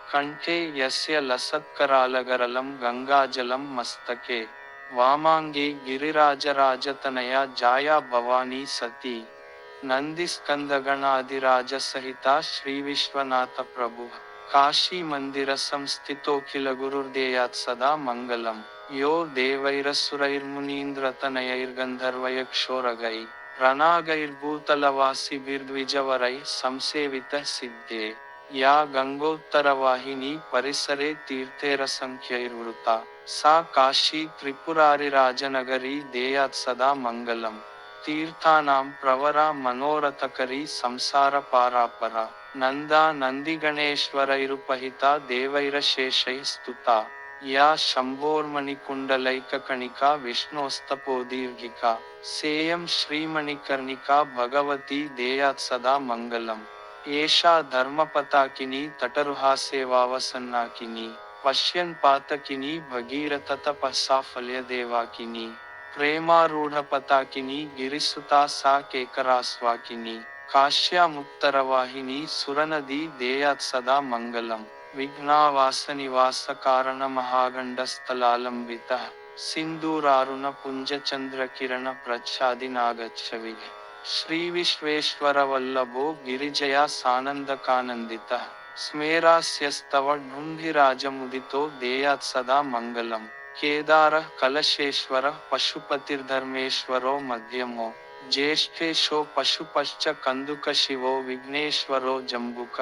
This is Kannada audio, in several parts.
ಕಂಠೆ ಯಸ್ಯ ಲಸತ್ಕರಾಲಗರಲಂ ಗಂಗಾಜಲಂ ಮಸ್ತಕೆ ವಾಮಾಂಗೆ ಗಿರಿರಾಜರಾಜತನಯ ಜಾಯಾ ಭವಾನಿ ಸತಿ ನಂದಿಸ್ಕಂದಗಣಾಧಿರಾಜ ಸಹಿತ ಶ್ರೀ ವಿಶ್ವನಾಥ ಪ್ರಭು ಕಾಶಿ ಮಂದಿರ ಸಂಸ್ಥಿತೋಖಿಲ ಗುರುರ್ದೇಯಾತ್ ಸದಾ ಮಂಗಲಂ ಯೋ ದೇವೈರಸುರೈರ್ಮುನೀಂದ್ರತನಯೈರ್ಗಂಧರ್ವಯಕ್ಷೋರಗೈ ರಣಾಗೈರ್ಭೂತಲವಾಸಿಭಿರ್ದ್ವಿಜವರೈ ಸಂಸೇವಿತ ಸಿದ್ಧೇ ಯಾ ಗಂಗೋತ್ತರವಾಹಿನಿ ಪರಿಸರೆ ತೀರ್ಥೇರಸಂಖ್ಯೈರ್ವೃತ ಸಾ ಕಾಶಿ ತ್ರಿಪುರಾರಿರಾಜನಗರಿ ದೇಯಾತ್ ಸದಾ ಮಂಗಲಂ ತೀರ್ಥಾನಾಂ ಪ್ರವರ ಮನೋರಥಕರಿ ಸಂಸಾರ ಪಾರಾಪರ ನಂದಾ ನಂದಿಗಣೇಶ್ವರೈರುಪಹಿತ ದೇವೈರಶೇಷೈ ಸ್ತುತಾ ಯಾ ಶಂಭೋರ್ಮಣಿಕುಂಡಲೈಕಕಣಿಕಾ ವಿಷ್ಣೋಸ್ತಪೋದೀರ್ಘಿಕಾ ಸೇಯಂ ಶ್ರೀಮಣಿಕರ್ಣಿಕಾ ಭಗವತಿ ದೇಯಾತ್ ಸದಾ ಮಂಗಲಂ ಏಷಾ ಧರ್ಮಪತಾಕಿನಿ ತಟರುಹಾಸೇವಾವಸನ್ನಾಕಿನಿ ಪಶ್ಯನ್ ಪಾತಕಿನಿ ಭಗೀರಥತಪಸ್ಸಾಫಲ್ಯದೇವಾಕಿನಿ ಪ್ರೇಮಾರೂಢಪತಾಕಿನಿ ಗಿರಿಸುತಾ ಸಾ ಕೇಕರಾಸ್ವಾಕಿನಿ ಕಾಶ್ಯಾಮುತ್ತರವಾಹಿನಿ ಸುರನದಿ ದೇಯಾತ್ ಸದಾ ಮಂಗಲಂ ವಿಘ್ನಾವಾಸನಿವಾಸ ಕಾರಣ ಮಹಾಗಂಡಸ್ಥಲಾಲಂಬಿತ ಸಿಂಧೂರಾರುಣ ಪುಂಜ ಚಂದ್ರಕಿರಣ ಪ್ರಚ್ಛಾದಿನಾಗಚ್ಚವಿ ಶ್ರೀ ವಿಶ್ವೇಶ್ವರವಲ್ಲಭೋ ಗಿರಿಜಯ ಸಾನಂದಕಾನಂದಿತ ಸ್ಮೇರಾಸ್ಯಸ್ತವ ಢುಂಢಿರಾಜಮುದಿತೋ ದೇಯಾತ್ ಸದಾ ಮಂಗಲಂ ಕೇದಾರ ಕಲಶೇಶ್ವರ ಪಶುಪತಿರ್ಧರ್ಮೇಶ್ವರೋ ಮಧ್ಯಮೋ ಜ್ಯೇಷ್ಠೇಶೋ ಪಶುಪಶ್ಚ ಕಂದುಕ ಶಿವೋ ವಿಘ್ನೇಶ್ವರೋ ಜಂಬುಕ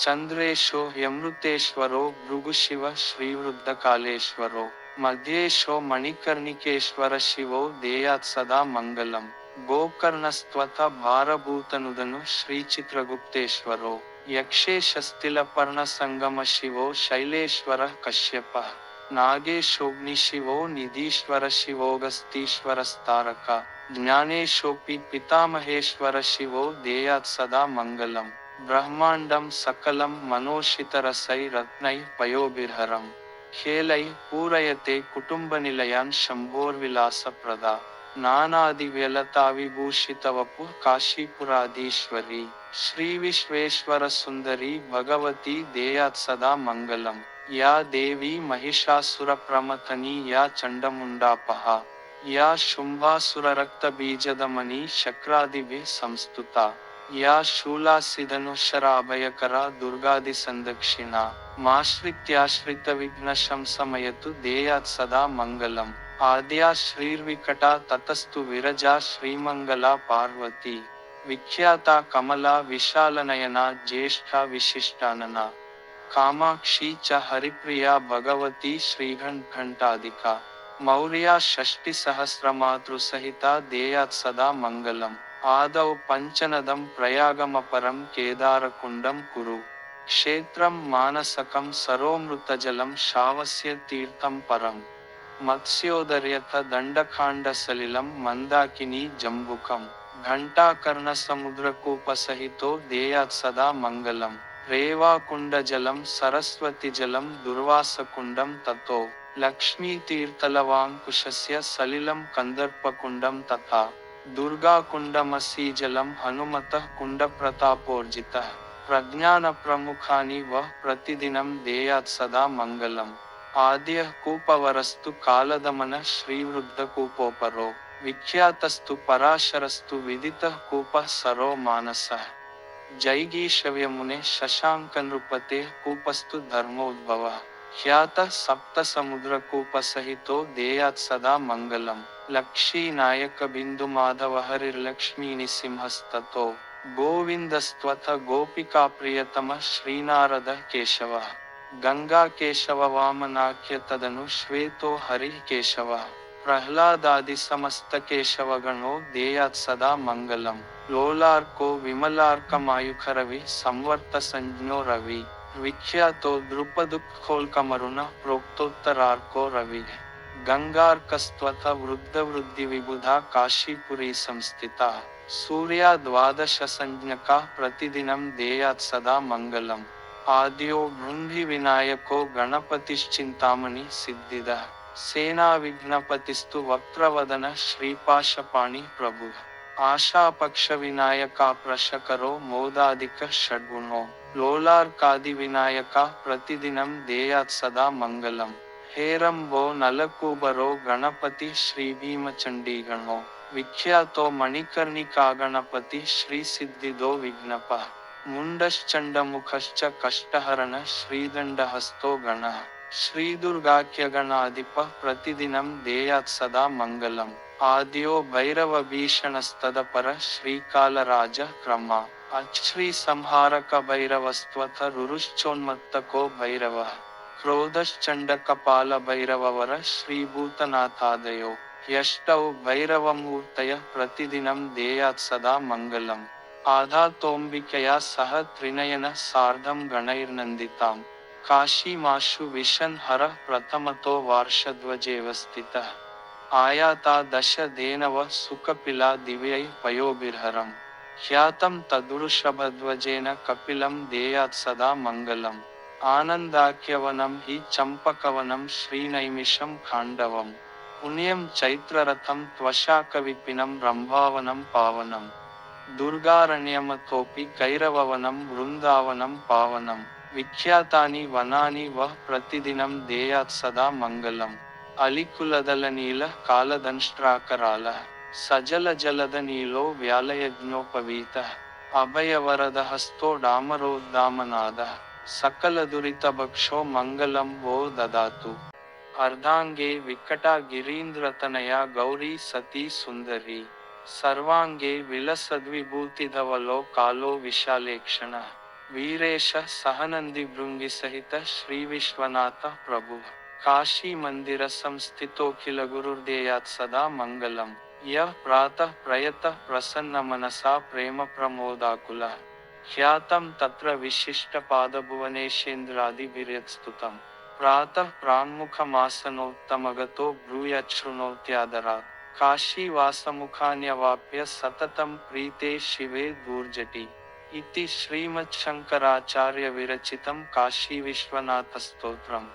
ಚಂದ್ರೇಶೋ ಯಮೃತೇಶ್ವರೋ ಭೃಗುಶಿವ ಶ್ರೀವೃದ್ಧಕಾಲೇಶ್ವರೋ ಮಧ್ಯೇಶೋ ಮಣಿಕರ್ಣಿಕೇಶ್ವರ ಶಿವೋ ದೇಯಾತ್ ಸದಾ ಮಂಗಲಂ ಗೋಕರ್ಣಸ್ತ್ವಥ ಭಾರಭೂತನುದನು ಶ್ರೀಚಿತ್ರಗುಪ್ತೇಶ್ವರೋ ಯಕ್ಷೇಶಸ್ತಿಲಪರ್ಣ ಸಂಗಮ ಶಿವೋ ಶೈಲೇಶ್ವರ ಕಶ್ಯಪ ನಾಗೇಶೋಗ್ನಿಶಿವೋ ನಿಧೀಶ್ವರ ಶಿವೋಗಸ್ತೀಶ್ವರಸ್ತಾರಕ ಜ್ಞಾನೇಶೋಪಿ ಪಿತಾಮಹೇಶ್ವರ ಶಿವೋ ದೇಯಾತ್ ಸದಾ ಮಂಗಲಂ ಬ್ರಹ್ಮಾಂಡಂ ಸಕಲಂ ಮನೋಷಿತರಸೈ ರತ್ನೈ ಪಯೋಭಿರ್ಹರಂ ಖೇಲೈ ಪೂರಯತೆ ಕುಟುಂಬನಿಲಯಾನ್ ಶಂಭೋರ್ವಿಲಾಸಪ್ರದ ನಾನಾದಿವ್ಯಲತಾವಿಭೂಷಿತವಪು ಕಾಶೀಪುರಾಧೀಶ್ವರಿ ಶ್ರೀ ವಿಶ್ವೇಶ್ವರ ಸುಂದರಿ ಭಗವತಿ ದೇಯಾತ್ ಸದಾ ಮಂಗಲಂ ಯಾ ದೇವಿ ಮಹಿಷಾಸುರ ಪ್ರಮಥನಿ ಯಾ ಚಂಡಮುಂಡಾಪಹ ಯಾ ಶುಂಭಾಸುರರಕ್ತಬೀಜದಮನಿ ಶಕ್ರಾದಿಭಿ ಸಂಸ್ತುತ ಯಾ ಶೂಲಾಸಿಧನುಶರಾಭಯಕರ ದುರ್ಗಾದಿ ಸಂದಕ್ಷಿಣ ಮಾಶ್ರಿತ್ಯಾಶ್ರಿತ ವಿಘ್ನ ಶಂಸಮಯತು ದೇಯಾತ್ ಸದಾ ಮಂಗಲಂ ಆದ್ಯಾ ಶ್ರೀರ್ವಿಕಟಾ ತತಸ್ತು ವಿರಜಾ ಶ್ರೀಮಂಗಲಾ ಪಾರ್ವತಿ ವಿಖ್ಯಾತ ಕಮಲಾ ವಿಶಾಲನಯನ ಜ್ಯೇಷ್ಠ ವಿಶಿಷ್ಟಾನನ ಕಾಮಾಕ್ಷಿ ಚ ಹರಿಪ್ರಿಯಾ ಭಗವತಿ ಶ್ರೀಘಂಟಾಧಿಕಾ ಮೌರ್ಯ ಷಷ್ಟಿ ಸಹಸ್ರಮಾತೃಸಹಿತ ದೇಯಾತ್ ಸದಾ ಮಂಗಲಂ ಆದೌ ಪಂಚನದಂ ಪ್ರಯಾಗಮಪರಂ ಕೇದಾರಕುಂಡಂ ಕುರು ಕ್ಷೇತ್ರಂ ಮಾನಸಕಂ ಸರೋಮೃತಜಲಂ ಶಾವಸ್ಯ ತೀರ್ಥಂ ಪರಂ ಮತ್ಸ್ಯೋದರ್ಯಥ ದಂಡಖಾಂಡಸಲಿಲಂ ಮಂದಾಕಿನಿ ಜಂಬುಕಂ ಘಂಟಾಕರ್ಣ ಸಮುದ್ರಕೂಪಸಹಿತೋ ದೇಯಾತ್ ಸದಾ ಮಂಗಲಂ ರೇವಾಕುಂಡಜಲಂ ಸರಸ್ವತಿಜಲಂ ದುರ್ವಾಸಕುಂಡಂ ತಥೋ ಲಕ್ಷ್ಮೀತೀರ್ಥಲವಾಂಕುಶಸ್ಯ ಸಲಿಲಂ ಕಂದರ್ಪಕುಂಡಂ ತಥಾ ದುರ್ಗಾಕುಂಡಮಸೀಜಲಂ ಹನುಮತಃ ಕುಂಡಪ್ರತಾಪೋರ್ಜಿತಃ ಪ್ರಜ್ಞಾನಪ್ರಮುಖಾನಿ ವಃ ಪ್ರತಿದಿನಂ ದೇಯಾತ್ ಸದಾ ಮಂಗಲಂ ಆದ್ಯಃ ಕೂಪವರಸ್ತು ಕಾಲದಮನಃ ಶ್ರೀವೃದ್ಧಕೂಪೋಪರೋ ವಿಖ್ಯಾತಸ್ತು ಪರಾಶರಸ್ತು ವಿದಿತಃ ಕೂಪಃ ಸರೋ ಮಾನಸಃ ಜೈಗೀಷವ್ಯಮುನೆ ಶಶಾಂಕನೃಪತೆ ಕೂಪಸ್ತು ಧರ್ಮೋದ್ಭವಃ ಖ್ಯಾತಃ ಸಪ್ತಸಮುದ್ರಕೂಪಸಹಿತೋ ದೇಯಾತ್ ಸದಾ ಮಂಗಲಂ ಲಕ್ಷೀನಾಯಕ ಬಿಂದು ಮಾಧವ ಹರಿರ್ಲಕ್ಷ್ಮೀನಿಸಿಂಹಸ್ತತೋ ಗೋವಿಂದಸ್ತ್ವಥ ಗೋಪಿಕಾಪ್ರಿಯತಮ ಶ್ರೀನಾರದ ಕೇಶವ ಗಂಗಾಕೇಶವ ವಾಮನಾಖ್ಯ ತದನು ಶ್ವೇತೋ ಹರಿ ಕೇಶವ ಪ್ರಹ್ಲಾದಾದಿ ಸಮಸ್ತ ಕೇಶವಗಣೋ ದೇಯಾತ್ ಸದಾ ಮಂಗಲಂ ಲೋಲಾರ್ಕೋ ವಿಮಲಾರ್ಕಮಾಯುಖರವಿ ಸಂವರ್ತ ಸಂಜ್ಞೋ ರವಿ ವಿಖ್ಯಾತೋ ದೃಪದುಃಖೋಲ್ಕಮರುಣ ಪ್ರೋಕ್ತೋತ್ತರಾರ್ಕೋ ರವಿ ಗಂಗಾರ್ಕಸ್ತ್ವಥ ವೃದ್ಧವೃದ್ಧಿ ವಿಬುಧಾ ಕಾಶೀಪುರಿ ಸಂಸ್ಥಿತ ಸೂರ್ಯ ದ್ವಾದಶ ಸಂಜ್ಞಕಾ ಪ್ರತಿದಿನಂ ದೇಯಾತ್ ಸದಾ ಮಂಗಲಂ ಆದ್ಯೋ ಢುಂಢಿ ವಿನಾಯಕೋ ಗಣಪತಿಶ್ಚಿಂತಾಮಣಿ ಸಿದ್ಧಿದ ಸೇನಾ ವಿಘ್ನಪತಿಸ್ತು ವಕ್ರವದನ ಶ್ರೀಪಾಶಪಾಣಿ ಪ್ರಭು ಆಶಾಪಕ್ಷ ವಿನಾಯಕ ಪ್ರಶಕರೋ ಮೋದಾದಿಕ ಷಡ್ಗುಣೋ लोलार्कादिविनायका प्रतिदिनं देयात् सदा मङ्गलम् हेरम्बो नलकूबरो गणपति श्रीभीमचण्डीगणो विख्यातो मणिकर्णिकागणपति श्रीसिद्धिदो विघ्नपः मुण्डश्चण्डमुखश्च कष्टहरण श्रीदण्डहस्तो गणः श्रीदुर्गाख्यगणाधिपः प्रतिदिनं देयात् सदा मङ्गलम् आद्यो भैरवभीषणस्तदपर श्रीकालराज क्रमा अश्रीसंहारक भैरवस्त्वथ रुरुश्चोन्मत्तको भैरवः क्रोधश्चण्डकपाल भैरववर श्रीभूतनाथादयो यष्टौ भैरवमूर्तयः प्रतिदिनं देयात् सदा मङ्गलम् आधातोऽम्बिकया सह त्रिनयनः सार्धं गणैर्नन्दिताम् काशीमाशु विशन् हरः प्रथमतो वार्षध्वजेव स्थितः आयाता दश धेनवः सुकपिला दिव्यैः पयोभिर्हरम् ख्यातं तद्वृषभध्वजेन कपिलं देयात् सदा मङ्गलम् आनन्दाख्यवनं हि चम्पकवनं श्रीनैमिषं खाण्डवम् पुण्यं चैत्ररथं त्वशाकविपिनं रम्भावनं पावनम् दुर्गारण्यमतोऽपि कैरववनं वृन्दावनं पावनम् विख्यातानि वनानि वः प्रतिदिनं देयात् सदा मङ्गलम् अलिकुलदलनील कालदंष्ट्राकरालः सजलजलदनीलो व्यालयज्ञोपवीतः अभयवरदहस्तो डामरोद्दामनादः सकलदुरितभक्षो मङ्गलं वो ददातु अर्धाङ्गे विकटा गिरीन्द्रतनया गौरी सती सुन्दरी सर्वाङ्गे विलसद्विभूतिधवलो कालो विशालेक्षणः वीरेशः सहनन्दिभृङ्गिसहितः श्रीविश्वनाथः प्रभुः काशीमन्दिरसंस्थितोऽखिलगुरुर्देयात् सदा मङ्गलम् यः प्रातः प्रयतः प्रसन्नमनसा प्रेमप्रमोदाकुलः ख्यातं तत्र विशिष्टपादभुवनेशेन्द्रादिभिर्यत्स्तुतम् प्रातः प्राङ्मुखमासनोत्तमगतो ब्रूयाच्छृणोत्यादरात् काशीवासमुखान्यवाप्य सततं प्रीते शिवे दूर्जटि इति श्रीमच्छङ्कराचार्यविरचितं काशीविश्वनाथस्तोत्रम्।